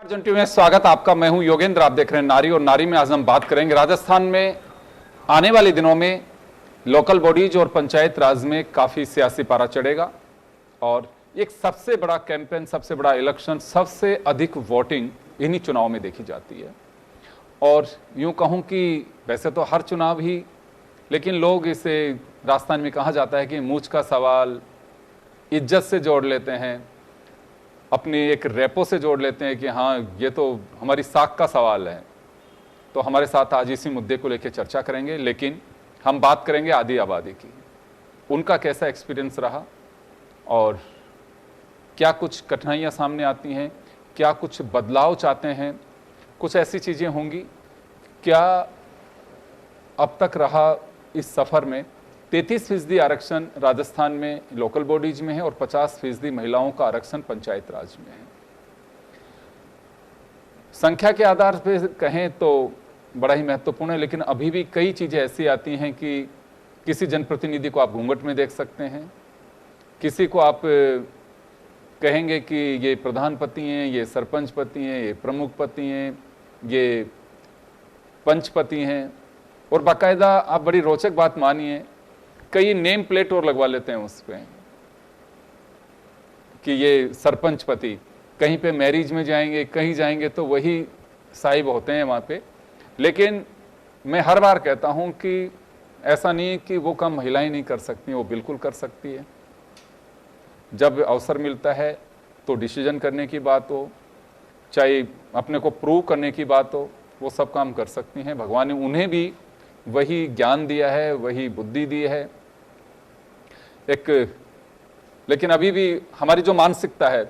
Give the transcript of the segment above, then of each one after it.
जंटी में स्वागत आपका। मैं हूं योगेंद्र, आप देख रहे हैं नारी और नारी में। आज हम बात करेंगे राजस्थान में आने वाले दिनों में लोकल बॉडीज और पंचायत राज में काफी सियासी पारा चढ़ेगा और एक सबसे बड़ा कैंपेन, सबसे बड़ा इलेक्शन, सबसे अधिक वोटिंग इन्हीं चुनाव में देखी जाती है। और यूं कहूं कि वैसे तो हर चुनाव ही, लेकिन लोग इसे राजस्थान में कहा जाता है कि मूछ का सवाल इज्जत से जोड़ लेते हैं, अपनी एक रेपो से जोड़ लेते हैं कि हाँ ये तो हमारी साख का सवाल है। तो हमारे साथ आज इसी मुद्दे को लेकर चर्चा करेंगे, लेकिन हम बात करेंगे आदि आबादी की। उनका कैसा एक्सपीरियंस रहा और क्या कुछ कठिनाइयाँ सामने आती हैं, क्या कुछ बदलाव चाहते हैं, कुछ ऐसी चीज़ें होंगी। क्या अब तक रहा इस सफ़र में 33% आरक्षण राजस्थान में लोकल बॉडीज में है और 50% महिलाओं का आरक्षण पंचायत राज में है। संख्या के आधार पर कहें तो बड़ा ही महत्वपूर्ण है, लेकिन अभी भी कई चीज़ें ऐसी आती हैं कि किसी जनप्रतिनिधि को आप घूंघट में देख सकते हैं, किसी को आप कहेंगे कि ये प्रधान पति हैं, ये सरपंच पति हैं, ये प्रमुख पति हैं, ये पंचपति हैं। और बाकायदा आप बड़ी रोचक बात मानिए, कई नेम प्लेट और लगवा लेते हैं उस पर कि ये सरपंच पति। कहीं पे मैरिज में जाएंगे, कहीं जाएंगे तो वही साहिब होते हैं वहाँ पे। लेकिन मैं हर बार कहता हूँ कि ऐसा नहीं है कि वो काम महिलाएं नहीं कर सकती, वो बिल्कुल कर सकती है। जब अवसर मिलता है तो डिसीजन करने की बात हो, चाहे अपने को प्रूव करने की बात हो, वो सब काम कर सकती हैं। भगवान ने उन्हें भी वही ज्ञान दिया है, वही बुद्धि दी है लेकिन अभी भी हमारी जो मानसिकता है,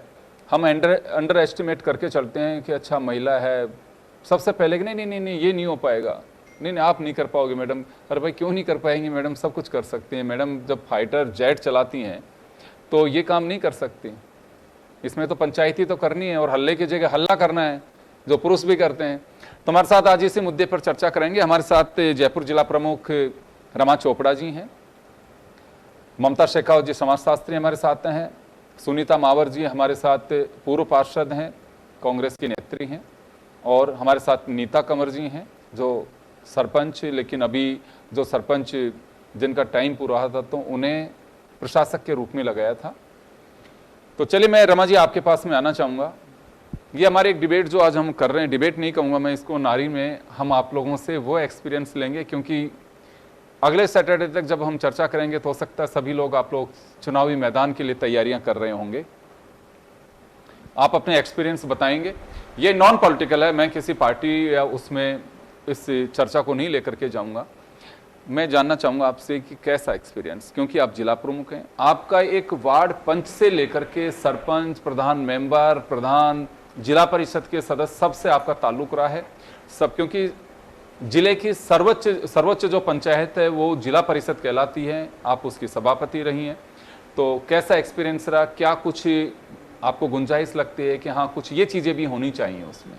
हम अंडर एस्टिमेट करके चलते हैं कि अच्छा महिला है, सबसे पहले कि नहीं नहीं नहीं ये नहीं हो पाएगा, नहीं नहीं आप नहीं कर पाओगे मैडम। अरे भाई क्यों नहीं कर पाएंगी मैडम, सब कुछ कर सकती हैं मैडम। जब फाइटर जेट चलाती हैं तो ये काम नहीं कर सकती। इसमें तो पंचायती तो करनी है और हल्ले की जगह हल्ला करना है, जो पुरुष भी करते हैं। तो हमारे साथ आज इसी मुद्दे पर चर्चा करेंगे। हमारे साथ जयपुर जिला प्रमुख रमा चोपड़ा जी हैं, ममता शेखावत जी समाजशास्त्री हमारे साथ हैं, सुनीता मावर जी हमारे साथ पूर्व पार्षद हैं, कांग्रेस की नेत्री हैं, और हमारे साथ नीता कंवर जी हैं जो सरपंच, लेकिन अभी जो सरपंच जिनका टाइम पूरा था तो उन्हें प्रशासक के रूप में लगाया था। तो चलिए मैं रमा जी आपके पास में आना चाहूँगा। ये हमारे एक डिबेट जो आज हम कर रहे हैं, डिबेट नहीं कहूँगा मैं इसको, नारी में हम आप लोगों से वो एक्सपीरियंस लेंगे, क्योंकि अगले सैटरडे तक जब हम चर्चा करेंगे तो हो सकता है सभी लोग, आप लोग चुनावी मैदान के लिए तैयारियां कर रहे होंगे। आप अपने एक्सपीरियंस बताएंगे। ये नॉन पॉलिटिकल है, मैं किसी पार्टी या उसमें इस चर्चा को नहीं लेकर के जाऊंगा। मैं जानना चाहूंगा आपसे कि कैसा एक्सपीरियंस, क्योंकि आप जिला प्रमुख हैं, आपका एक वार्ड पंच से लेकर के सरपंच, प्रधान मेंबर, प्रधान, जिला परिषद के सदस्य, सबसे आपका ताल्लुक रहा है सब, क्योंकि जिले की सर्वोच्च जो पंचायत है वो जिला परिषद कहलाती है, आप उसकी सभापति रही हैं। तो कैसा एक्सपीरियंस रहा, क्या कुछ आपको गुंजाइश लगती है कि हाँ कुछ ये चीज़ें भी होनी चाहिए उसमें?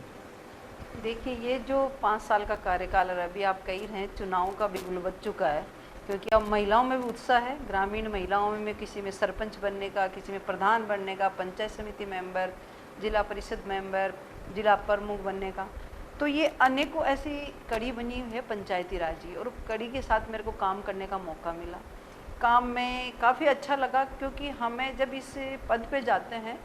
देखिए, ये जो 5 साल का कार्यकाल है, अभी आप कही रहे हैं चुनाव का बिगुल बज चुका है, क्योंकि अब महिलाओं में भी उत्साह है। ग्रामीण महिलाओं में किसी में सरपंच बनने का, किसी में प्रधान बनने का, पंचायत समिति मेंबर, जिला परिषद मेंबर, जिला प्रमुख बनने का। तो ये अनेकों ऐसी कड़ी बनी हुई है पंचायती राज की, और कड़ी के साथ मेरे को काम करने का मौका मिला। काम में काफ़ी अच्छा लगा, क्योंकि हमें जब इस पद पे जाते हैं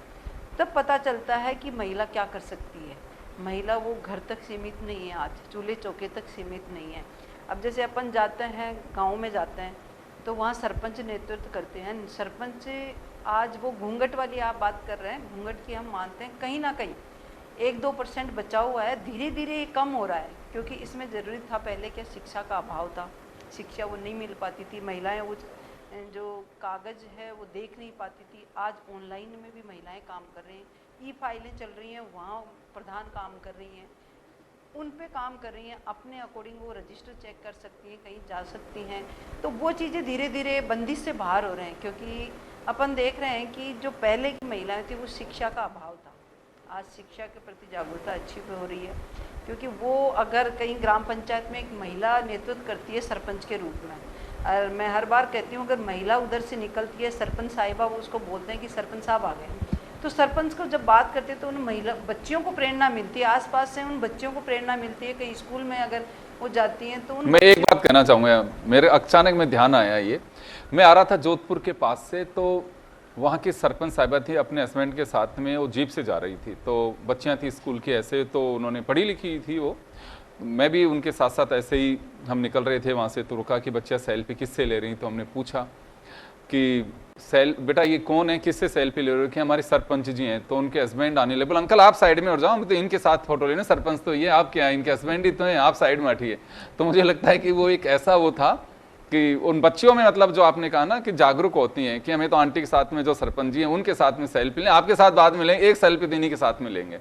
तब पता चलता है कि महिला क्या कर सकती है। महिला वो घर तक सीमित नहीं है, आज चूल्हे चौके तक सीमित नहीं है। अब जैसे अपन जाते हैं, गाँव में जाते हैं तो वहाँ सरपंच नेतृत्व करते हैं। सरपंच आज वो घूंघट वाली आप बात कर रहे हैं, घूंघट की हम मानते हैं, कहीं ना कहीं 1-2% बचा हुआ है। धीरे धीरे ये कम हो रहा है, क्योंकि इसमें ज़रूरी था पहले क्या, शिक्षा का अभाव था, शिक्षा वो नहीं मिल पाती थी। महिलाएं वो जो कागज़ है वो देख नहीं पाती थी। आज ऑनलाइन में भी महिलाएं काम कर रही हैं, ई-फाइलें चल रही हैं, वहाँ प्रधान काम कर रही हैं, उन पे काम कर रही हैं, अपने अकॉर्डिंग वो रजिस्टर चेक कर सकती हैं, कहीं जा सकती हैं। तो वो चीज़ें धीरे धीरे बंदिश से बाहर हो रहे हैं, क्योंकि अपन देख रहे हैं कि जो पहले की महिलाएं थी वो शिक्षा का अभाव था। आज शिक्षा के प्रति जागरूकता अच्छी हो रही है, क्योंकि वो अगर कहीं ग्राम पंचायत में एक महिला नेतृत्व करती है सरपंच के रूप में, और मैं हर बार कहती हूँ अगर महिला उधर से निकलती है सरपंच साहिबा, वो उसको बोलते हैं कि सरपंच साहब आ गए, तो सरपंच को जब बात करते हैं तो उन महिला बच्चियों को प्रेरणा मिलती है, आसपास से उन बच्चियों को प्रेरणा मिलती है, कहीं स्कूल में अगर वो जाती हैं तो उन मैं एक बात कहना चाहूँगा, मेरे अचानक में ध्यान आया ये, मैं आ रहा था जोधपुर के पास से, तो वहाँ की सरपंच साहिबा थी, अपने हस्बैंड के साथ में वो जीप से जा रही थी, तो बच्चियाँ थी स्कूल की ऐसे, तो उन्होंने पढ़ी लिखी थी वो, मैं भी उनके साथ साथ ऐसे ही हम निकल रहे थे वहाँ से, तो रुका कि बच्चियाँ सेल्फी किससे ले रही, तो हमने पूछा कि बेटा ये कौन है, किससे सेल्फी ले रहे हो, कि हमारे सरपंच जी हैं। तो उनके हस्बैंड आने लगे, बोले अंकल आप साइड में हो जाओ, हम तो इनके साथ फोटो लेना, सरपंच तो ये, आप क्या, इनके हस्बैंड ही तो हैं, आप साइड में हटिए। तो मुझे लगता है कि वो एक ऐसा वो था कि उन बच्चियों में, मतलब जो आपने कहा ना कि जागरूक होती हैं कि हमें तो आंटी के साथ में जो सरपंच जी हैं उनके साथ में सेल्फी लें, आपके साथ बाद में लें, एक सेल्फी देने के साथ में लेंगे।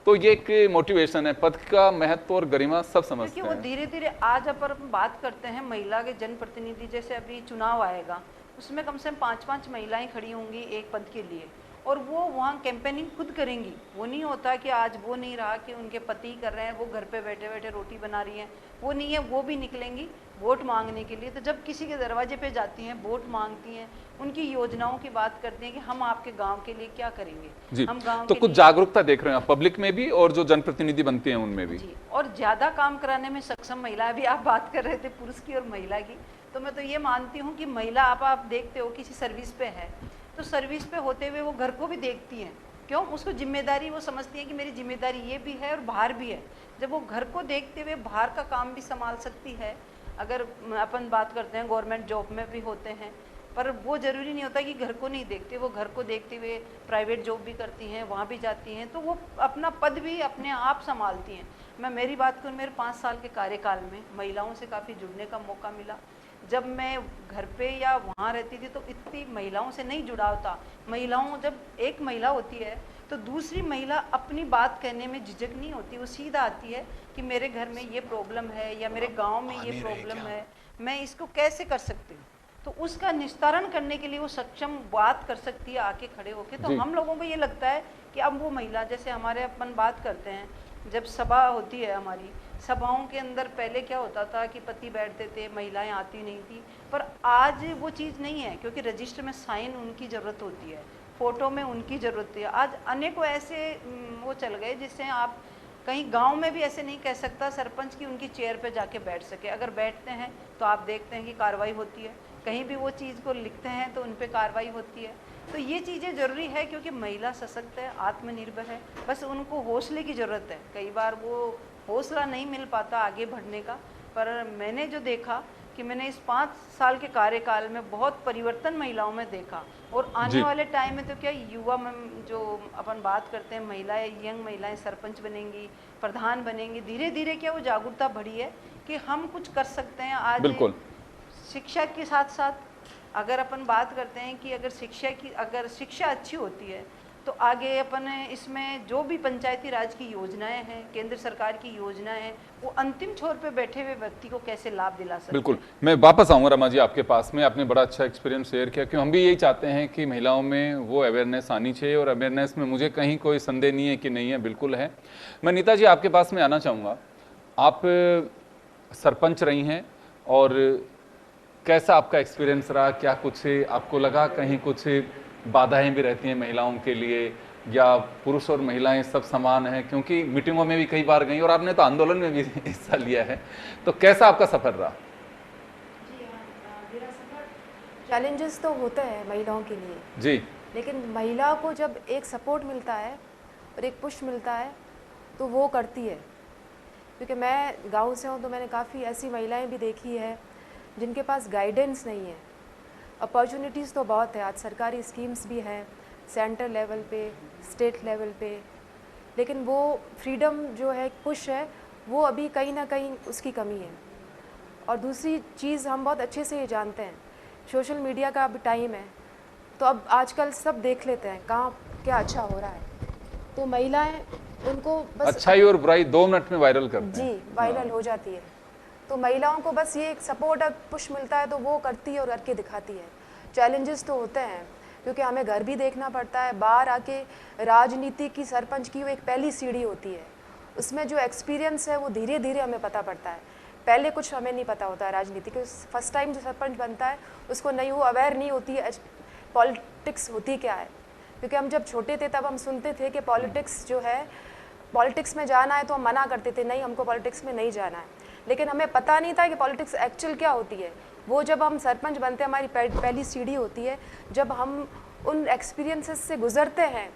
तो ये एक मोटिवेशन है, पद का महत्व और गरिमा सब समझते क्योंकि हैं। वो धीरे धीरे आज अपन बात करते हैं महिला के जनप्रतिनिधि, जैसे अभी चुनाव आएगा उसमें कम से कम 5-5 महिलाएं खड़ी होंगी एक पद के लिए, और वो वहाँ कैंपेनिंग खुद करेंगी। वो नहीं होता कि आज वो नहीं रहा कि उनके पति कर रहे हैं, वो घर पे बैठे बैठे रोटी बना रही हैं, वो नहीं है, वो भी निकलेंगी वोट मांगने के लिए। तो जब किसी के दरवाजे पे जाती हैं, वोट मांगती हैं, उनकी योजनाओं की बात करती हैं कि हम आपके गांव के लिए क्या करेंगे जी। हम गांव तो के कुछ लिए जागरूकता देख रहे हैं आप पब्लिक में भी और जो जनप्रतिनिधि बनते हैं उनमें भी। जी, और ज़्यादा काम कराने में सक्षम महिला, अभी आप बात कर रहे थे पुरुष की और महिला की, तो मैं तो ये मानती हूँ कि महिला आप देखते हो किसी सर्विस पे है, तो सर्विस पे होते हुए वो घर को भी देखती हैं। क्यों? उसको जिम्मेदारी, वो समझती है कि मेरी जिम्मेदारी ये भी है और बाहर भी है। जब वो घर को देखते हुए बाहर का काम भी संभाल सकती है, अगर अपन बात करते हैं गवर्नमेंट जॉब में भी होते हैं, पर वो ज़रूरी नहीं होता कि घर को नहीं देखते, वो घर को देखते हुए प्राइवेट जॉब भी करती हैं, वहाँ भी जाती हैं, तो वो अपना पद भी अपने आप संभालती हैं। मैं मेरी बात करूँ, मेरे 5 साल के कार्यकाल में महिलाओं से काफ़ी जुड़ने का मौका मिला। जब मैं घर पे या वहाँ रहती थी तो इतनी महिलाओं से नहीं जुड़ाव था। महिलाओं, जब एक महिला होती है तो दूसरी महिला अपनी बात कहने में झिझक नहीं होती, वो सीधा आती है कि मेरे घर में ये प्रॉब्लम है या मेरे गांव में ये प्रॉब्लम है, मैं इसको कैसे कर सकती हूँ। तो उसका निस्तारण करने के लिए वो सक्षम बात कर सकती है आके खड़े होके। तो हम लोगों को ये लगता है कि अब वो महिला, जैसे हमारे अपन बात करते हैं, जब सभा होती है हमारी सभाओं के अंदर, पहले क्या होता था कि पति बैठते थे, महिलाएं आती नहीं थी, पर आज वो चीज़ नहीं है, क्योंकि रजिस्टर में साइन उनकी ज़रूरत होती है, फ़ोटो में उनकी ज़रूरत है। आज अनेकों ऐसे वो चल गए जिससे आप कहीं गांव में भी ऐसे नहीं कह सकता सरपंच की उनकी चेयर पे जाके बैठ सके। अगर बैठते हैं तो आप देखते हैं कि कार्रवाई होती है, कहीं भी वो चीज़ को लिखते हैं तो उन पर कार्रवाई होती है। तो ये चीज़ें ज़रूरी है, क्योंकि महिला सशक्त है, आत्मनिर्भर है, बस उनको हौसले की ज़रूरत है। कई बार वो हौसला नहीं मिल पाता आगे बढ़ने का, पर मैंने जो देखा कि मैंने इस 5 साल के कार्यकाल में बहुत परिवर्तन महिलाओं में देखा, और आने वाले टाइम में तो क्या युवा में जो अपन बात करते हैं, महिलाएं, यंग महिलाएं सरपंच बनेंगी, प्रधान बनेंगी, धीरे धीरे क्या वो जागरूकता बढ़ी है कि हम कुछ कर सकते हैं। आज बिल्कुल। शिक्षा के साथ साथ अगर अपन बात करते हैं कि अगर शिक्षा अच्छी होती है तो आगे अपन इसमें जो भी पंचायती राज की योजनाएं हैं, केंद्र सरकार की योजनाएं हैं, वो अंतिम छोर पे बैठे हुए व्यक्ति को कैसे लाभ दिला सकते हैं। बिल्कुल, मैं वापस आऊँगा रमा जी आपके पास में। आपने बड़ा अच्छा एक्सपीरियंस शेयर किया, क्योंकि हम भी यही चाहते हैं कि महिलाओं में वो अवेयरनेस आनी चाहिए, और अवेयरनेस में मुझे कहीं कोई संदेह नहीं है कि नहीं है, बिल्कुल है। मैं नीता जी आपके पास में आना चाहूँगा, आप सरपंच रही हैं, और कैसा आपका एक्सपीरियंस रहा, क्या कुछ आपको लगा कहीं कुछ बाधाएं भी रहती हैं महिलाओं के लिए, या पुरुष और महिलाएं सब समान हैं? क्योंकि मीटिंगों में भी कई बार गई और आपने तो आंदोलन में भी हिस्सा लिया है, तो कैसा आपका सफर रहा? जी हाँ, मेरा सफर, चैलेंजेस तो होते हैं महिलाओं के लिए जी, लेकिन महिला को जब एक सपोर्ट मिलता है और एक पुश मिलता है तो वो करती है। क्योंकि मैं गांव से हूँ तो मैंने काफ़ी ऐसी महिलाएं भी देखी है जिनके पास गाइडेंस नहीं है। अपॉर्चुनिटीज़ तो बहुत है, आज सरकारी स्कीम्स भी हैं सेंटर लेवल पे, स्टेट लेवल पे, लेकिन वो फ्रीडम जो है, पुश है, वो अभी कहीं ना कहीं उसकी कमी है। और दूसरी चीज़ हम बहुत अच्छे से ये जानते हैं, सोशल मीडिया का अब टाइम है, तो अब आजकल सब देख लेते हैं कहाँ क्या अच्छा हो रहा है, तो महिलाएं उनको बस अच्छाई और बुराई 2 मिनट में वायरल करते हैं। जी वायरल हो जाती है। तो महिलाओं को बस ये एक सपोर्ट और पुश मिलता है तो वो करती है और करके दिखाती है। चैलेंजेस तो होते हैं क्योंकि हमें घर भी देखना पड़ता है, बाहर आके राजनीति की, सरपंच की वो एक पहली सीढ़ी होती है, उसमें जो एक्सपीरियंस है वो धीरे धीरे हमें पता पड़ता है। पहले कुछ हमें नहीं पता होता है राजनीति के, फर्स्ट टाइम जो सरपंच बनता है उसको नहीं, वो अवेयर नहीं होती है पॉलिटिक्स होती क्या है। क्योंकि हम जब छोटे थे तब हम सुनते थे कि पॉलिटिक्स जो है, पॉलिटिक्स में जाना है तो हम मना करते थे, नहीं हमको पॉलिटिक्स में नहीं जाना है। लेकिन हमें पता नहीं था कि पॉलिटिक्स एक्चुअल क्या होती है। वो जब हम सरपंच बनते हैं, हमारी पहली सीढ़ी होती है, जब हम उन एक्सपीरियंसेस से गुजरते हैं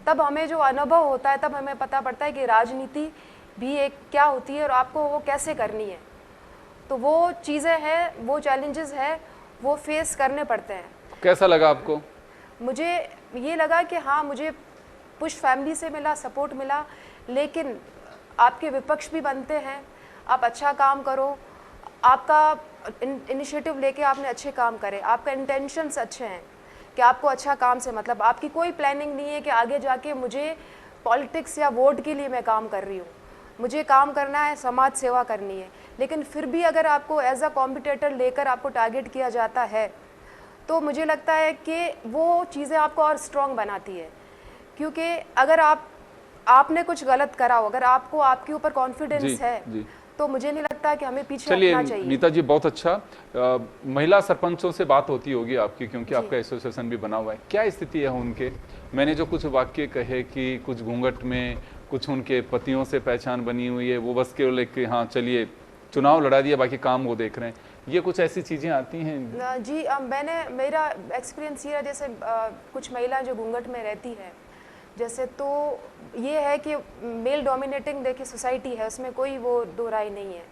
तब हमें जो अनुभव होता है, तब हमें पता पड़ता है कि राजनीति भी एक क्या होती है और आपको वो कैसे करनी है। तो वो चीज़ें हैं, वो चैलेंजेस हैं, वो फेस करने पड़ते हैं। कैसा लगा आपको? मुझे ये लगा कि हाँ, मुझे पुश फैमिली से मिला, सपोर्ट मिला, लेकिन आपके विपक्ष भी बनते हैं, आप अच्छा काम करो, आपका इनिशिएटिव लेके आपने अच्छे काम करे, आपका इंटेंशंस अच्छे हैं कि आपको अच्छा काम से मतलब, आपकी कोई प्लानिंग नहीं है कि आगे जाके मुझे पॉलिटिक्स या वोट के लिए मैं काम कर रही हूँ, मुझे काम करना है, समाज सेवा करनी है। लेकिन फिर भी अगर आपको एज अ कॉम्पिटिटर लेकर आपको टारगेट किया जाता है तो मुझे लगता है कि वो चीज़ें आपको और स्ट्रॉन्ग बनाती है। क्योंकि अगर आपने कुछ गलत करा हो, अगर आपको आपके ऊपर कॉन्फिडेंस है जी। तो मुझे नहीं लगता कि हमें पीछे चलिए हटना चाहिए। नीता जी, बहुत अच्छा। महिला सरपंचों से बात होती होगी आपकी, क्योंकि आपका एसोसिएशन भी बना हुआ है, क्या स्थिति है उनके? मैंने जो कुछ वाक्य कहे कि कुछ घूंघट में, कुछ उनके पतियों से पहचान बनी हुई है, वो बस केवल एक हाँ चलिए चुनाव लड़ा दिया, बाकी काम वो देख रहे हैं, ये कुछ ऐसी चीज़ें आती हैं? जी, मेरा एक्सपीरियंस ये है, जैसे कुछ महिलाएं जो घूंघट में रहती है, जैसे तो ये है कि मेल डोमिनेटिंग देखिए सोसाइटी है, उसमें कोई वो दो राय नहीं है।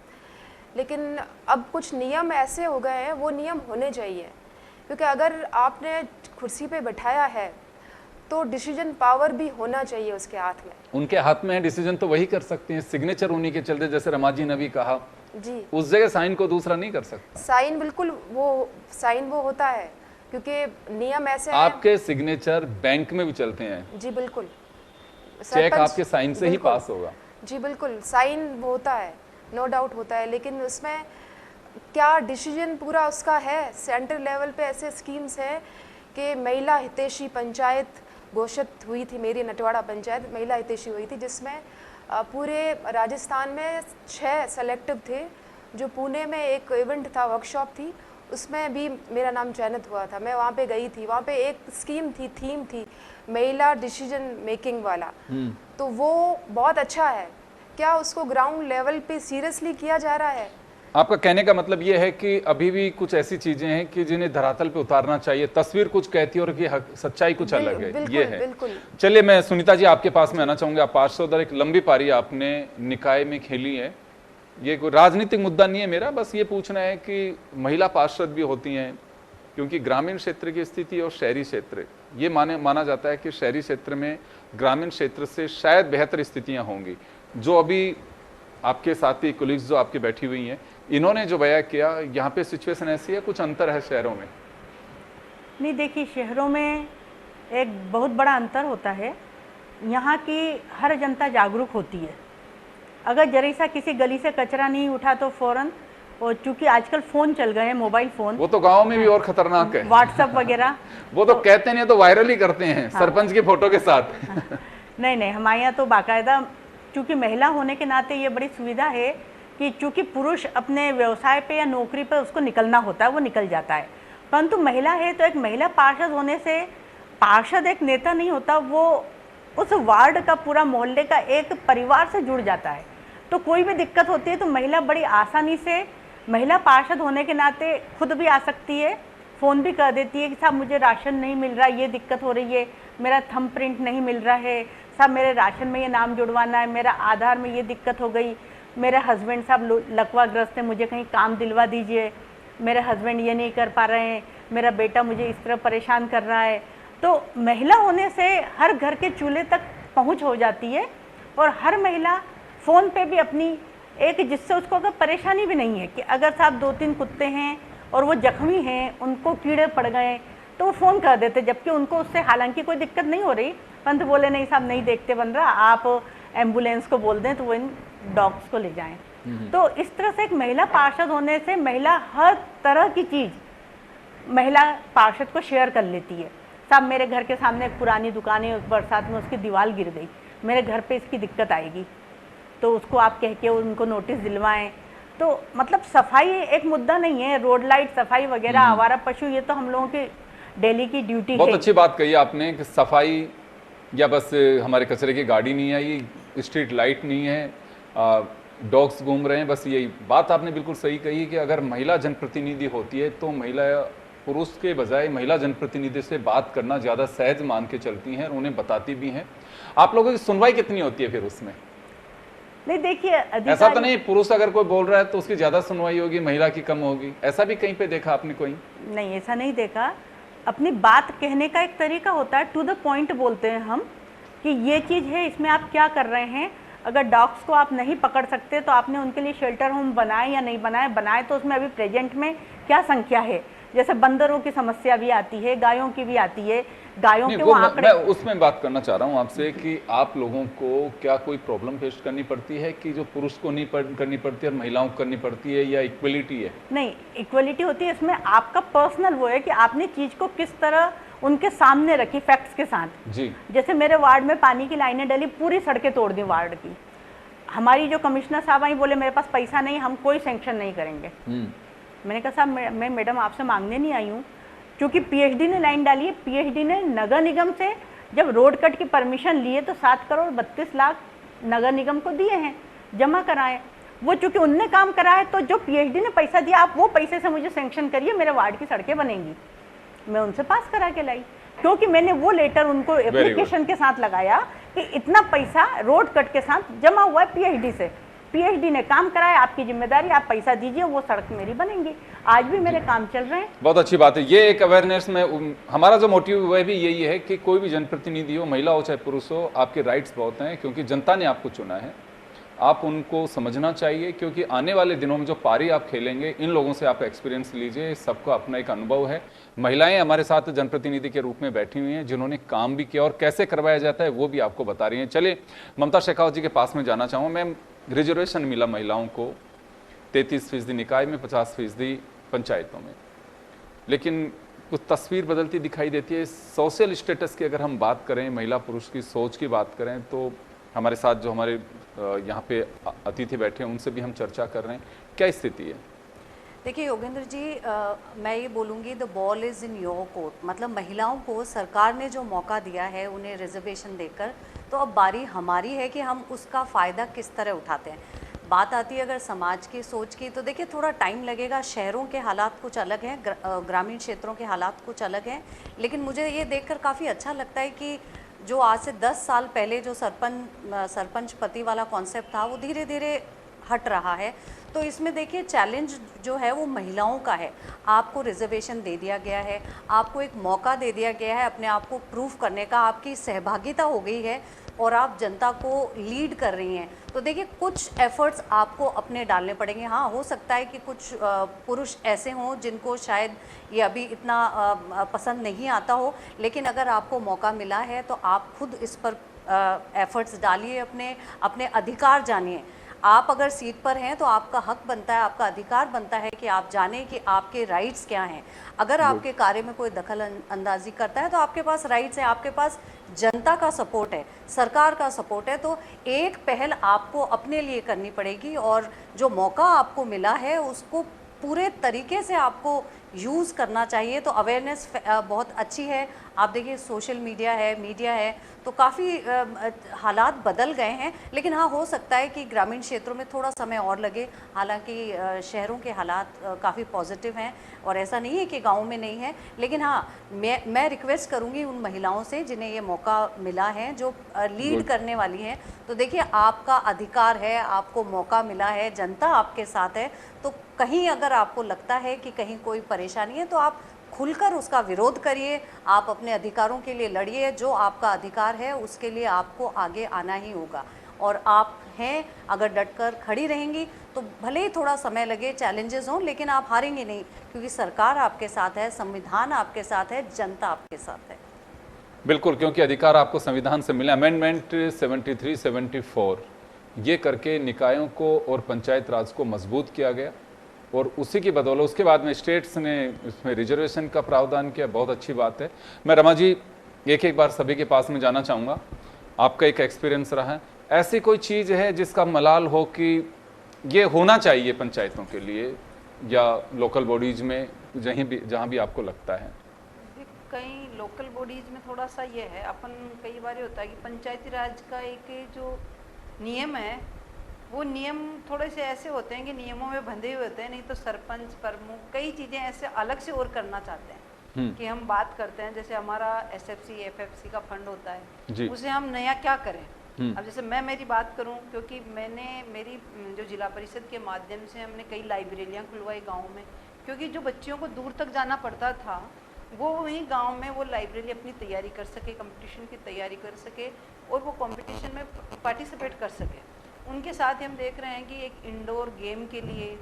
लेकिन अब कुछ नियम ऐसे हो गए हैं, वो नियम होने चाहिए, क्योंकि अगर आपने कुर्सी पे बैठाया है तो डिसीजन पावर भी होना चाहिए उसके हाथ में। उनके हाथ में है डिसीजन, तो वही कर सकते हैं, सिग्नेचर उन्हीं के चलते, जैसे रमाजी ने भी कहा जी, उस जगह साइन को दूसरा नहीं कर सकता। साइन बिल्कुल वो होता है, क्योंकि नियम ऐसे हैं। आपके सिग्नेचर बैंक में भी चलते हैं, जी बिल्कुल, चेक सरपंच- आपके साइन से ही बिल्कुल। पास होगा। जी बिल्कुल, साइन वो होता है, नो डाउट होता है, लेकिन उसमें क्या डिसीजन पूरा उसका है। सेंटर लेवल पे ऐसे स्कीम्स हैं कि महिला हितैषी पंचायत घोषित हुई थी, मेरी नटवाड़ा पंचायत महिला हितैषी हुई थी, जिसमें पूरे राजस्थान में 6 सेलेक्टिव थे। जो पुणे में एक इवेंट था, वर्कशॉप थी, उसमें भी मेरा नाम चयनित हुआ था, मैं वहाँ पे गई थी। वहाँ पे एक स्कीम थी, थीम थी महिला डिसीजन मेकिंग वाला, तो वो बहुत अच्छा है। क्या उसको ग्राउंड लेवल पे सीरियसली किया जा रहा है? आपका कहने का मतलब ये है कि अभी भी कुछ ऐसी चीजें हैं कि जिन्हें धरातल पे उतारना चाहिए, तस्वीर कुछ कहती है और की सच्चाई कुछ अलग है, बिल्कुल, ये है। बिल्कुल। चलिए मैं सुनीता जी आपके पास में आना चाहूंगा। आप पार्षद, एक लंबी पारी आपने निकाय में खेली है, ये कोई राजनीतिक मुद्दा नहीं है मेरा, बस ये पूछना है कि महिला पार्षद भी होती हैं, क्योंकि ग्रामीण क्षेत्र की स्थिति और शहरी क्षेत्र, ये माना जाता है कि शहरी क्षेत्र में ग्रामीण क्षेत्र से शायद बेहतर स्थितियां होंगी। जो अभी आपके साथी कोलिग्स जो आपकी बैठी हुई हैं, इन्होंने जो बयां किया, यहाँ पे सिचुएशन ऐसी है, कुछ अंतर है शहरों में? नहीं, देखिए शहरों में एक बहुत बड़ा अंतर होता है। यहाँ की हर जनता जागरूक होती है। अगर जरा सा किसी गली से कचरा नहीं उठा तो फौरन, और चूंकि आजकल फ़ोन चल गए हैं, मोबाइल फ़ोन, वो तो गांव में भी और खतरनाक है, व्हाट्सएप वगैरह, वो तो कहते नहीं तो वायरल ही करते हैं सरपंच की फोटो के साथ। नहीं, हमारे यहाँ तो बाकायदा, चूँकि महिला होने के नाते ये बड़ी सुविधा है कि चूँकि पुरुष अपने व्यवसाय पे या नौकरी पे उसको निकलना होता है, वो निकल जाता है, परंतु महिला है तो एक महिला पार्षद होने से, पार्षद एक नेता नहीं होता, वो उस वार्ड का, पूरा मोहल्ले का एक परिवार से जुड़ जाता है। तो कोई भी दिक्कत होती है तो महिला बड़ी आसानी से, महिला पार्षद होने के नाते खुद भी आ सकती है, फ़ोन भी कर देती है कि साहब मुझे राशन नहीं मिल रहा, ये दिक्कत हो रही है, मेरा थंब प्रिंट नहीं मिल रहा है, साहब मेरे राशन में ये नाम जुड़वाना है, मेरा आधार में ये दिक्कत हो गई, मेरे हस्बैंड साहब लकवाग्रस्त है, मुझे कहीं काम दिलवा दीजिए, मेरे हस्बैंड ये नहीं कर पा रहे हैं, मेरा बेटा मुझे इस तरह परेशान कर रहा है। तो महिला होने से हर घर के चूल्हे तक पहुंच हो जाती है, और हर महिला फ़ोन पे भी अपनी एक, जिससे उसको अगर परेशानी भी नहीं है कि अगर साहब 2-3 कुत्ते हैं और वो जख्मी हैं, उनको कीड़े पड़ गए, तो वो फ़ोन कर देते, जबकि उनको उससे हालांकि कोई दिक्कत नहीं हो रही, परंतु बोले नहीं साहब नहीं देखते बन रहा, आप एम्बुलेंस को बोल दें तो वो इन डॉग्स को ले जाएं। तो इस तरह से एक महिला पार्षद होने से महिला हर तरह की चीज़ महिला पार्षद को शेयर कर लेती है। साहब मेरे घर के सामने एक पुरानी दुकान है, उस बरसात में उसकी दीवार गिर गई, मेरे घर पे इसकी दिक्कत आएगी, तो उसको आप कह के उनको नोटिस दिलवाएं। तो मतलब सफाई एक मुद्दा नहीं है, रोड लाइट सफाई वगैरह, आवारा पशु, ये तो हम लोगों की डेली की ड्यूटी बहुत है। अच्छी बात कही आपने कि सफाई या बस हमारे कचरे की गाड़ी नहीं आई, स्ट्रीट लाइट नहीं है, डॉग्स घूम रहे हैं, बस यही बात आपने बिल्कुल सही कही कि अगर महिला जनप्रतिनिधि होती है तो महिला पुरुष के बजाय महिला जनप्रतिनिधि से बात करना ज़्यादा सहज मान के चलती हैं और उन्हें बताती भी हैं। आप लोगों की सुनवाई कितनी होती है फिर उसमें? नहीं देखिए, ऐसा तो नहीं पुरुष अगर कोई बोल रहा है तो उसकी ज़्यादा सुनवाई होगी, महिला की कम होगी, ऐसा भी कहीं पे देखा आपने कोई? नहीं, ऐसा नहीं देखा। अपनी बात कहने का एक तरीका होता है, टू द पॉइंट बोलते हैं हम कि ये चीज़ है, इसमें आप क्या कर रहे हैं। अगर डॉग्स को आप नहीं पकड़ सकते तो आपने उनके लिए शेल्टर होम बनाए या नहीं बनाए तो उसमें अभी प्रेजेंट में क्या संख्या है। जैसे बंदरों की समस्या भी आती है, गायों की भी आती है, गायों के वो आंकड़े। मैं उसमें बात करना चाह रहा हूँ आपसे कि आप लोगों को क्या कोई प्रॉब्लम फेस करनी पड़ती है कि जो पुरुष को नहीं करनी पड़ती है और महिलाओं को करनी पड़ती है, या इक्वलिटी है? नहीं, इक्वलिटी होती है। इसमें आपका पर्सनल वो है कि आपने चीज़ को किस तरह उनके सामने रखी फैक्ट्स के साथ। जी, जैसे मेरे वार्ड में पानी की लाइनें डली, पूरी सड़कें तोड़ दी वार्ड की। हमारी जो कमिश्नर साहब आई, बोले मेरे पास पैसा नहीं, हम कोई सैंक्शन नहीं करेंगे। मैंने कहा साहब मैं मैडम आपसे मांगने नहीं आई हूँ, क्योंकि पीएचडी ने लाइन डाली है। पीएचडी ने नगर निगम से जब रोड कट की परमिशन लिए तो 7,32,00,000 नगर निगम को दिए हैं, जमा कराए। वो चूंकि उनने काम करा है तो जो पीएचडी ने पैसा दिया, आप वो पैसे से मुझे सैंक्शन करिए, मेरे वार्ड की सड़कें बनेंगी। मैं उनसे पास करा के लाई, क्योंकि मैंने वो लेटर उनको एप्लीकेशन के साथ लगाया कि इतना पैसा रोड कट के साथ जमा हुआ है पीएचडी से, पीएचडी ने काम कराया, आपकी जिम्मेदारी, आप पैसा दीजिए, वो सड़क मेरी बनेंगी। आज भी मेरे काम चल रहे हैं। बहुत अच्छी बात है। ये एक अवेयरनेस में हमारा जो मोटिव वह भी यही है कि कोई भी जनप्रतिनिधि हो, महिला हो चाहे पुरुष हो, आपके राइट्स बहुत हैं, क्योंकि जनता ने आपको चुना है। आप उनको समझना चाहिए, क्योंकि आने वाले दिनों में जो पारी आप खेलेंगे, इन लोगों से आप एक्सपीरियंस लीजिए, सबको अपना एक अनुभव है। महिलाएं हमारे साथ जनप्रतिनिधि के रूप में बैठी हुई हैं, जिन्होंने काम भी किया और कैसे करवाया जाता है वो भी आपको बता रही हैं। चलिए ममता शेखावत जी के पास में जाना चाहूँगा। मैम, रिजर्वेशन मिला महिलाओं को 33% निकाय में, 50% पंचायतों में, लेकिन कुछ तस्वीर बदलती दिखाई देती है। सोशल स्टेटस की अगर हम बात करें, महिला पुरुष की सोच की बात करें, तो हमारे साथ जो हमारे यहाँ पे अतिथि बैठे हैं उनसे भी हम चर्चा कर रहे हैं, क्या स्थिति है? देखिए योगेंद्र जी, मैं ये बोलूँगी the ball is in your court. मतलब महिलाओं को सरकार ने जो मौका दिया है उन्हें रिजर्वेशन देकर, तो अब बारी हमारी है कि हम उसका फ़ायदा किस तरह उठाते हैं। बात आती है अगर समाज की सोच की, तो देखिए थोड़ा टाइम लगेगा। शहरों के हालात कुछ अलग हैं, ग्रामीण क्षेत्रों के हालात कुछ अलग हैं, लेकिन मुझे ये देखकर काफ़ी अच्छा लगता है कि जो आज से 10 साल पहले जो सरपंच पति वाला कॉन्सेप्ट था, वो धीरे धीरे हट रहा है। तो इसमें देखिए चैलेंज जो है वो महिलाओं का है। आपको रिजर्वेशन दे दिया गया है, आपको एक मौका दे दिया गया है अपने आप को प्रूफ करने का, आपकी सहभागिता हो गई है और आप जनता को लीड कर रही हैं। तो देखिए कुछ एफर्ट्स आपको अपने डालने पड़ेंगे। हाँ, हो सकता है कि कुछ पुरुष ऐसे हों जिनको शायद ये अभी इतना पसंद नहीं आता हो, लेकिन अगर आपको मौका मिला है तो आप खुद इस पर एफर्ट्स डालिए, अपने अधिकार जानिए। आप अगर सीट पर हैं तो आपका हक बनता है, आपका अधिकार बनता है कि आप जानें कि आपके राइट्स क्या हैं। अगर आपके कार्य में कोई दखल अंदाजी करता है तो आपके पास राइट्स हैं, आपके पास जनता का सपोर्ट है, सरकार का सपोर्ट है। तो एक पहल आपको अपने लिए करनी पड़ेगी और जो मौका आपको मिला है उसको पूरे तरीके से आपको यूज़ करना चाहिए। तो अवेयरनेस बहुत अच्छी है। आप देखिए सोशल मीडिया है, तो काफ़ी हालात बदल गए हैं, लेकिन हाँ हो सकता है कि ग्रामीण क्षेत्रों में थोड़ा समय और लगे। हालांकि शहरों के हालात काफ़ी पॉजिटिव हैं और ऐसा नहीं है कि गाँव में नहीं है। लेकिन हाँ, मैं रिक्वेस्ट करूँगी उन महिलाओं से जिन्हें ये मौका मिला है, जो लीड करने वाली हैं, तो देखिए आपका अधिकार है, आपको मौका मिला है, जनता आपके साथ है। तो कहीं अगर आपको लगता है कि कहीं कोई परेशानी है तो आप खुलकर उसका विरोध करिए, आप अपने अधिकारों के लिए लड़िए। जो आपका अधिकार है उसके लिए आपको आगे आना ही होगा और आप हैं अगर डटकर खड़ी रहेंगी तो भले ही थोड़ा समय लगे, चैलेंजेस हों, लेकिन आप हारेंगे नहीं, क्योंकि सरकार आपके साथ है, संविधान आपके साथ है, जनता आपके साथ है। बिल्कुल, क्योंकि अधिकार आपको संविधान से मिला। अमेंडमेंट 73, 74 ये करके निकायों को और पंचायत राज को मजबूत किया गया और उसी की बदौलत उसके बाद में स्टेट्स ने इसमें रिजर्वेशन का प्रावधान किया। बहुत अच्छी बात है। मैं रमा जी एक बार सभी के पास में जाना चाहूँगा, आपका एक एक्सपीरियंस रहा है, ऐसी कोई चीज़ है जिसका मलाल हो कि ये होना चाहिए पंचायतों के लिए या लोकल बॉडीज में, जहाँ भी आपको लगता है? कई लोकल बॉडीज में थोड़ा सा ये है, अपन कई बार ये होता है कि पंचायती राज का एक जो नियम है वो नियम थोड़े से ऐसे होते हैं कि नियमों में बंधे हुए होते हैं, नहीं तो सरपंच प्रमुख कई चीज़ें ऐसे अलग से और करना चाहते हैं कि हम बात करते हैं जैसे हमारा SFC FFC का फंड होता है, उसे हम नया क्या करें। अब जैसे मैं मेरी बात करूं, क्योंकि मैंने मेरी जो जिला परिषद के माध्यम से हमने कई लाइब्रेरियां खुलवाई गाँव में, क्योंकि जो बच्चियों को दूर तक जाना पड़ता था वो वहीं गांव में वो लाइब्रेरी अपनी तैयारी कर सके, कंपटीशन की तैयारी कर सके और वो कंपटीशन में पार्टिसिपेट कर सके। उनके साथ ही हम देख रहे हैं कि एक इंडोर गेम के लिए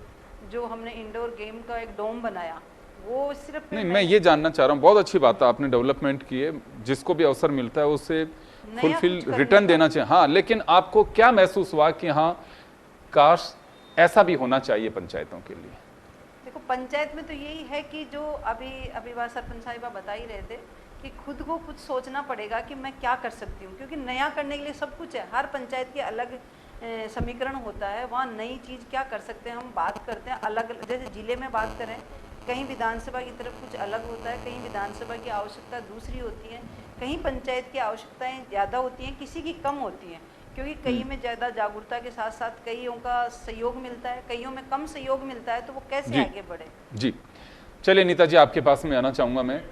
जो हमने इंडोर गेम का एक डोम बनाया, वो सिर्फ नहीं, मैं ये जानना चाह रहा हूँ, बहुत अच्छी बात है आपने डेवलपमेंट की है, जिसको भी अवसर मिलता है उसे फुलफिल रिटर्न देना चाहिए। हाँ, लेकिन आपको क्या महसूस हुआ कि हाँ काश ऐसा भी होना चाहिए पंचायतों के लिए? देखो, पंचायत में तो यही है कि जो अभी बात सरपंच साहिबा बता ही रहे थे कि खुद को कुछ सोचना पड़ेगा कि मैं क्या कर सकती हूँ, क्योंकि नया करने के लिए सब कुछ है, हर पंचायत के अलग समीकरण होता है, वहाँ नई चीज़ क्या कर सकते हैं। हम बात करते हैं अलग, जैसे जिले में बात करें, कहीं विधानसभा की तरफ कुछ अलग होता है, कहीं विधानसभा की आवश्यकता दूसरी होती है, कहीं पंचायत की आवश्यकताएं ज़्यादा होती हैं, किसी की कम होती हैं, क्योंकि कई में ज़्यादा जागरूकता के साथ साथ कईयों का सहयोग मिलता है, कईयों में कम सहयोग मिलता है, तो वो कैसे आगे बढ़े। जी, चलिए नीता जी, आपके पास में आना चाहूँगा मैं।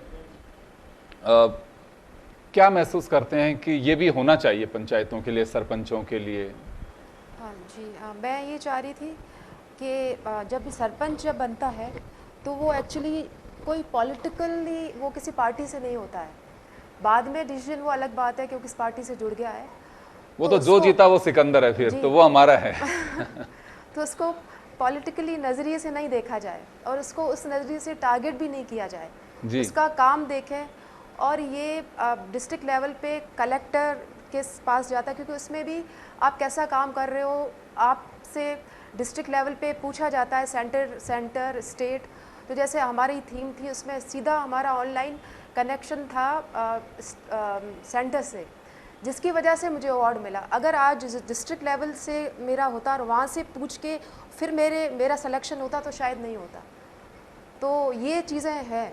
क्या महसूस करते हैं कि ये भी होना चाहिए पंचायतों के लिए, सरपंचों के लिए? हाँ जी, हाँ, मैं ये चाह रही थी कि जब भी सरपंच जब बनता है तो वो एक्चुअली कोई पॉलिटिकली वो किसी पार्टी से नहीं होता है, बाद में डिसीजन वो अलग बात है क्योंकि इस पार्टी से जुड़ गया है, वो तो जो जीता वो सिकंदर है, फिर तो वो हमारा है। तो उसको पॉलिटिकली नज़रिए से नहीं देखा जाए और उसको उस नज़रिए से टारगेट भी नहीं किया जाए, उसका काम देखें। और ये डिस्ट्रिक्ट लेवल पे कलेक्टर के पास जाता है, क्योंकि उसमें भी आप कैसा काम कर रहे हो आपसे डिस्ट्रिक्ट लेवल पे पूछा जाता है, सेंटर स्टेट। तो जैसे हमारी थीम थी उसमें सीधा हमारा ऑनलाइन कनेक्शन था सेंटर से, जिसकी वजह से मुझे अवार्ड मिला। अगर आज डिस्ट्रिक्ट लेवल से मेरा होता और वहाँ से पूछ के फिर मेरा सिलेक्शन होता तो शायद नहीं होता। तो ये चीज़ें हैं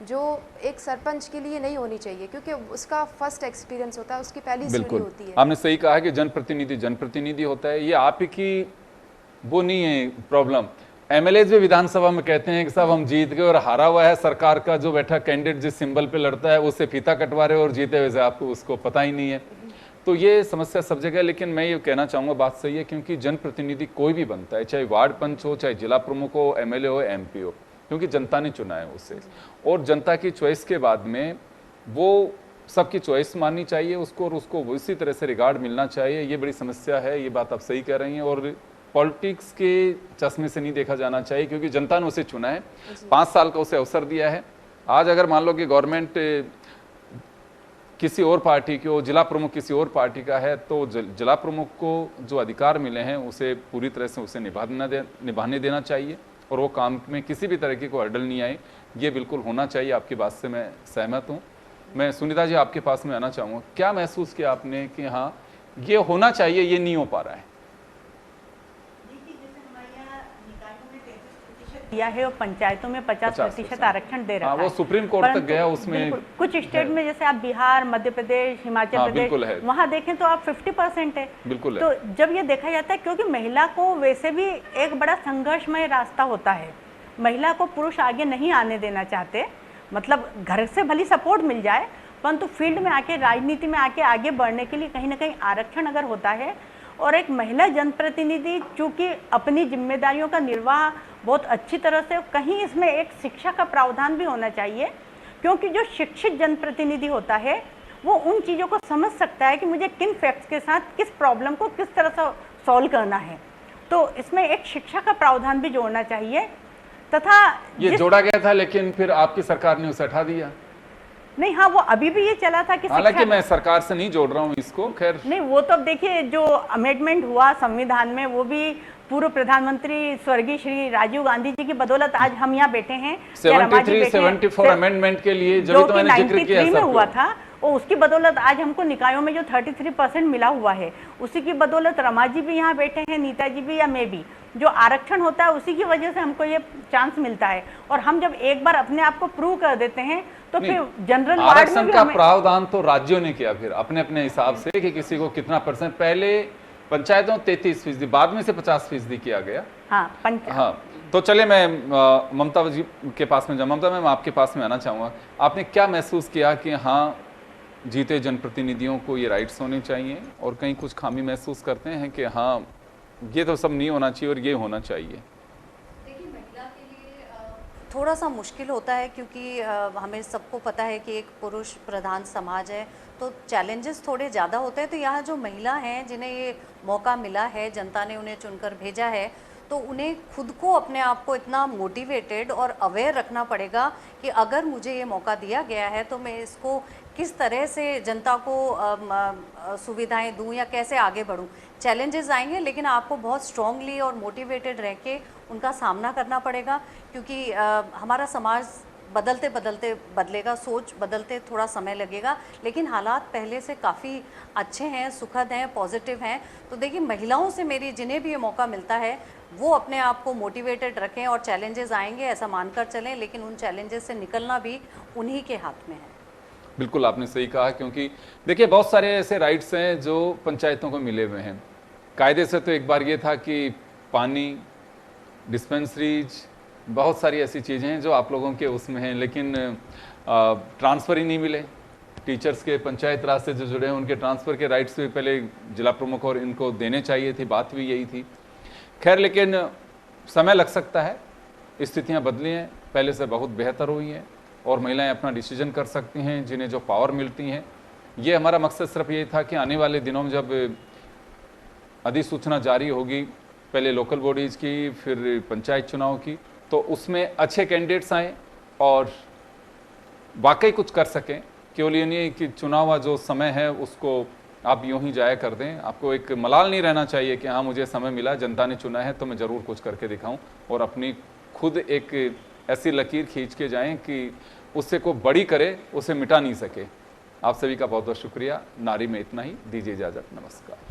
जो एक सरपंच के लिए नहीं होनी चाहिए, क्योंकि उसका फर्स्ट एक्सपीरियंस होता है, उसकी पहली सीढ़ी होती है। आपने सही कहा कि जनप्रतिनिधि होता है, ये आप ही की वो नहीं है प्रॉब्लम। MLA भी विधानसभा में कहते हैं कि साहब हम जीत गए, और हारा हुआ है सरकार का जो बैठा कैंडिडेट जिस सिंबल पे लड़ता है उससे फीता कटवा रहे हो, और जीते हुए आपको उसको पता ही नहीं है। तो ये समस्या सब जगह है। लेकिन मैं ये कहना चाहूँगा, बात सही है, क्योंकि जनप्रतिनिधि कोई भी बनता है, चाहे वार्ड पंच हो, चाहे जिला प्रमुख हो, MLA हो, MP हो, क्योंकि जनता ने चुना है उससे, और जनता की चॉइस के बाद में वो सबकी चॉइस माननी चाहिए उसको, और उसको इसी तरह से रिगार्ड मिलना चाहिए। ये बड़ी समस्या है, ये बात आप सही कह रही हैं, और पॉलिटिक्स के चश्मे से नहीं देखा जाना चाहिए, क्योंकि जनता ने उसे चुना है, 5 साल का उसे अवसर दिया है। आज अगर मान लो कि गवर्नमेंट किसी और पार्टी की हो, जिला प्रमुख किसी और पार्टी का है, तो जिला प्रमुख को जो अधिकार मिले हैं उसे पूरी तरह से उसे निभाने देना चाहिए, और वो काम में किसी भी तरह की कोई हर्डल नहीं आए, ये बिल्कुल होना चाहिए। आपकी बात से मैं सहमत हूँ। मैं सुनीता जी आपके पास में आना चाहूँगा, क्या महसूस किया आपने कि हाँ ये होना चाहिए, ये नहीं हो पा रहा है? दिया है और पंचायतों में 50% आरक्षण दे रहा है। वो सुप्रीम कोर्ट तक गया, उसमें कुछ स्टेट में जैसे आप बिहार, मध्य प्रदेश, हिमाचल प्रदेश, वहाँ देखें तो आप 50% है। बिल्कुल तो जब ये देखा जाता है, क्योंकि महिला को वैसे भी एक बड़ा संघर्षमय रास्ता होता है, महिला को पुरुष आगे नहीं आने देना चाहते, मतलब घर से भली सपोर्ट मिल जाए, परंतु फील्ड में आके, राजनीति में आके आगे बढ़ने के लिए कहीं ना कहीं आरक्षण अगर होता है, और एक महिला जनप्रतिनिधि चूँकि अपनी जिम्मेदारियों का निर्वाह बहुत अच्छी तरह से, कहीं इसमें एक शिक्षा का प्रावधान भी होना चाहिए, क्योंकि जो शिक्षित जनप्रतिनिधि होता है वो उन चीज़ों को समझ सकता है कि मुझे किन फैक्ट्स के साथ किस प्रॉब्लम को किस तरह से सॉल्व करना है। तो इसमें एक शिक्षा का प्रावधान भी जोड़ना चाहिए। तथा ये जोड़ा गया था, लेकिन फिर आपकी सरकार ने उसे हटा दिया। नहीं, हाँ, वो अभी भी ये चला था कि हालांकि मैं सरकार से नहीं जोड़ रहा हूँ इसको, खैर नहीं, वो तो देखिए जो अमेंडमेंट हुआ संविधान में, वो भी पूर्व प्रधानमंत्री स्वर्गीय श्री राजीव गांधी जी की बदौलत आज हम यहाँ बैठे हैं। 73-74 अमेंडमेंट के लिए जो तो मैंने जिक्र किया में हुआ था, और उसकी बदौलत आज हमको निकायों में जो 33% मिला हुआ है, उसी की बदौलत रमा जी भी यहाँ बैठे हैं, नीता जी भी या मैं भी। जो आरक्षण होता है उसी की वजह से हमको ये चांस मिलता है। और हम जब एक बार अपने आप को प्रूव कर देते हैं तो फिर जनरल वार्ड में आरक्षण भी का हमें प्रावधान तो राज्यों ने किया फिर अपने अपने हिसाब से कि किसी को कितना परसेंट, पहले पंचायतों 33%, बाद में से 50% किया गया। हाँ तो चले मैं ममता जी के पास में ममता मैम आपके पास में आना चाहूँगा। आपने क्या महसूस किया कि हाँ जीते जनप्रतिनिधियों को ये राइट्स होने चाहिए, और कहीं कुछ खामी महसूस करते हैं कि हाँ ये तो सब नहीं होना चाहिए और ये होना चाहिए? देखिए, महिला के लिए थोड़ा सा मुश्किल होता है क्योंकि हमें सबको पता है कि एक पुरुष प्रधान समाज है, तो चैलेंजेस थोड़े ज़्यादा होते हैं। तो यहाँ जो महिला हैं जिन्हें ये मौका मिला है, जनता ने उन्हें चुनकर भेजा है, तो उन्हें खुद को अपने आप को इतना मोटिवेटेड और अवेयर रखना पड़ेगा कि अगर मुझे ये मौका दिया गया है तो मैं इसको किस तरह से जनता को सुविधाएं दूं या कैसे आगे बढ़ूं। चैलेंजेस आएंगे, लेकिन आपको बहुत स्ट्रांगली और मोटिवेटेड रह के उनका सामना करना पड़ेगा, क्योंकि हमारा समाज बदलते बदलते बदलेगा, सोच बदलते थोड़ा समय लगेगा, लेकिन हालात पहले से काफ़ी अच्छे हैं, सुखद हैं, पॉजिटिव हैं। तो देखिए, महिलाओं से मेरी जिन्हें भी ये मौका मिलता है वो अपने आप को मोटिवेटेड रखें, और चैलेंजेस आएंगे ऐसा मानकर चलें, लेकिन उन चैलेंजेस से निकलना भी उन्हीं के हाथ में है। बिल्कुल आपने सही कहा, क्योंकि देखिए बहुत सारे ऐसे राइट्स हैं जो पंचायतों को मिले हुए हैं। कायदे से तो एक बार ये था कि पानी, डिस्पेंसरीज, बहुत सारी ऐसी चीज़ें हैं जो आप लोगों के उसमें हैं, लेकिन ट्रांसफ़र ही नहीं मिले। टीचर्स के पंचायत राज से जो जुड़े हैं उनके ट्रांसफ़र के राइट्स भी पहले जिला प्रमुख और इनको देने चाहिए थी, बात भी यही थी। खैर, लेकिन समय लग सकता है, स्थितियां बदली हैं, पहले से बहुत बेहतर हुई हैं और महिलाएं अपना डिसीजन कर सकती हैं, जिन्हें जो पावर मिलती हैं। ये हमारा मकसद सिर्फ ये था कि आने वाले दिनों में जब अधिसूचना जारी होगी, पहले लोकल बॉडीज़ की, फिर पंचायत चुनाव की, तो उसमें अच्छे कैंडिडेट्स आएँ और वाकई कुछ कर सकें। केवल ये नहीं कि चुनाव जो समय है उसको आप यूं ही जाया कर दें। आपको एक मलाल नहीं रहना चाहिए कि हाँ मुझे समय मिला, जनता ने चुना है तो मैं ज़रूर कुछ करके दिखाऊं, और अपनी खुद एक ऐसी लकीर खींच के जाएं कि उससे को बड़ी करे, उसे मिटा नहीं सके। आप सभी का बहुत बहुत शुक्रिया। नारी में इतना ही, दीजिए इजाज़त, नमस्कार।